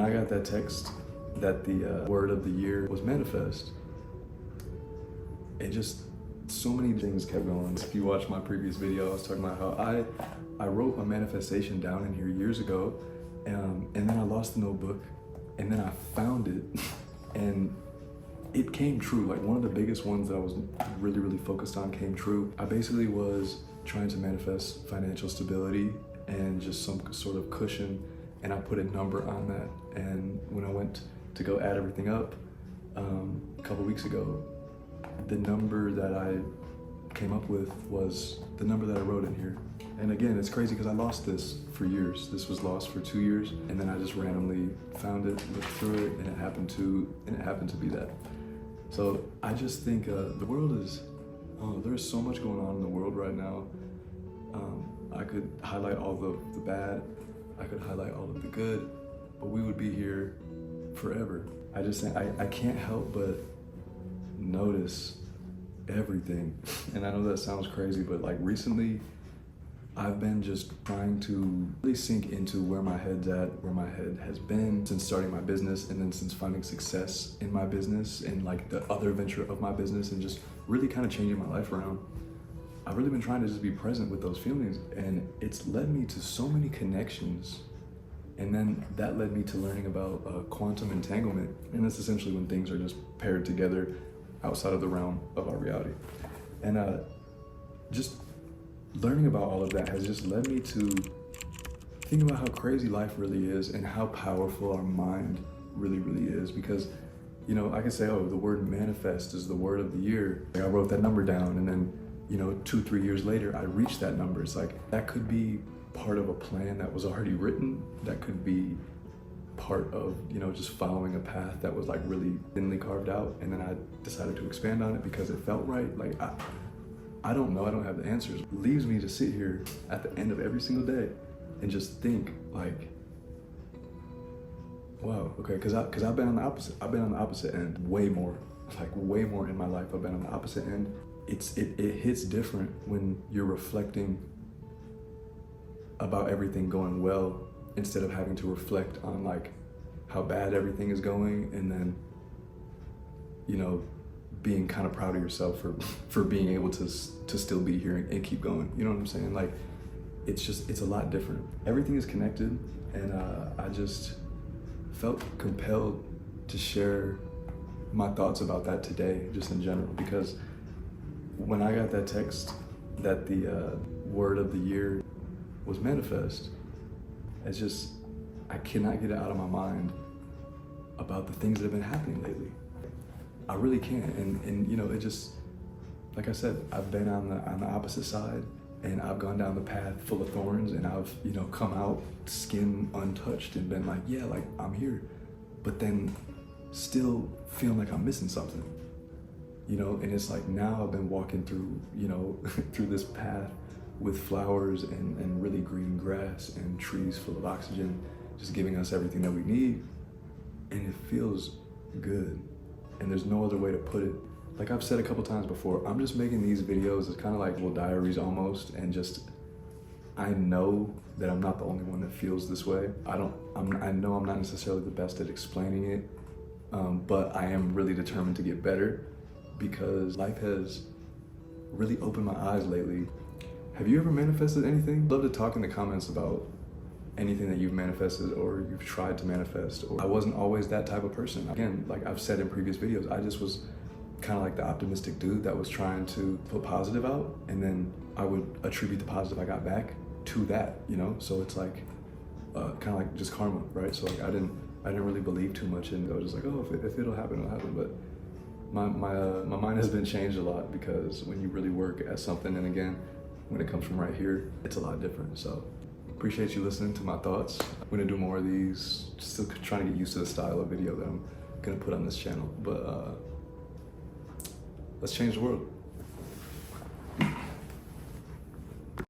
I got that text that the word of the year was manifest, it just, so many things kept going. If you watch my previous video, I was talking about how I wrote a manifestation down in here years ago, and then I lost the notebook, and then I found it, and it came true. Like one of the biggest ones that I was really focused on came true. I basically was trying to manifest financial stability and just some sort of cushion, and I put a number on that. And when I went to go add everything up a couple weeks ago, the number that I came up with was the number that I wrote in here. And again, it's crazy because I lost this for years. This was lost for 2 years, and then I just randomly found it, looked through it, and it happened to be that. So I just think the world is, there's so much going on in the world right now. I could highlight all the bad, I could highlight all of the good, but we would be here forever. I just think I can't help but notice everything. And I know that sounds crazy, but like recently, I've been just trying to really sink into where my head's at, where my head has been since starting my business, and then since finding success in my business and like the other venture of my business, and just really kind of changing my life around. I've really been trying to just be present with those feelings, and it's led me to so many connections. And then that led me to learning about quantum entanglement. And that's essentially when things are just paired together outside of the realm of our reality. And just learning about all of that has just led me to think about how crazy life really is and how powerful our mind really is. Because, you know, I can say, oh, the word manifest is the word of the year. Like I wrote that number down, and then, you know, 2-3 years later, I reached that number. It's like, that could be part of a plan that was already written. That could be part of, you know, just following a path that was like really thinly carved out. And then I decided to expand on it because it felt right. Like, I don't know, I don't have the answers. It leaves me to sit here at the end of every single day and just think like, wow, okay, because I've been on the opposite end way more in my life. I've been on the opposite end. It hits different when you're reflecting about everything going well instead of having to reflect on like how bad everything is going, and then, you know, being kind of proud of yourself for being able to still be here and keep going. You know what I'm saying? Like, it's a lot different. Everything is connected, and I just felt compelled to share my thoughts about that today, just in general, because when I got that text that the word of the year was manifest, it's just, I cannot get it out of my mind about the things that have been happening lately. I really can't, and you know, it just, like I said, I've been on the opposite side, and I've gone down the path full of thorns, and I've, you know, come out skin untouched and been like, yeah, like I'm here, but then still feeling like I'm missing something, you know. And it's like, now I've been walking through, you know, through this path with flowers and really green grass and trees full of oxygen, just giving us everything that we need, and it feels good. And there's no other way to put it. Like I've said a couple times before, I'm just making these videos as kind of like little diaries almost, and just, I know that I'm not the only one that feels this way. I know I'm not necessarily the best at explaining it, but I am really determined to get better, because life has really opened my eyes lately. Have you ever manifested anything? I'd love to talk in the comments about anything that you've manifested or you've tried to manifest. Or I wasn't always that type of person. Again, like I've said in previous videos, I just was kind of like the optimistic dude that was trying to put positive out, and then I would attribute the positive I got back to that, you know? So it's like, kind of like just karma, right? So like I didn't really believe too much in it. I was just like, oh, if it'll happen, it'll happen. But my mind has been changed a lot, because when you really work at something, and again, when it comes from right here, it's a lot different. So appreciate you listening to my thoughts. I'm gonna do more of these, still trying to get used to the style of video that I'm gonna put on this channel. But let's change the world.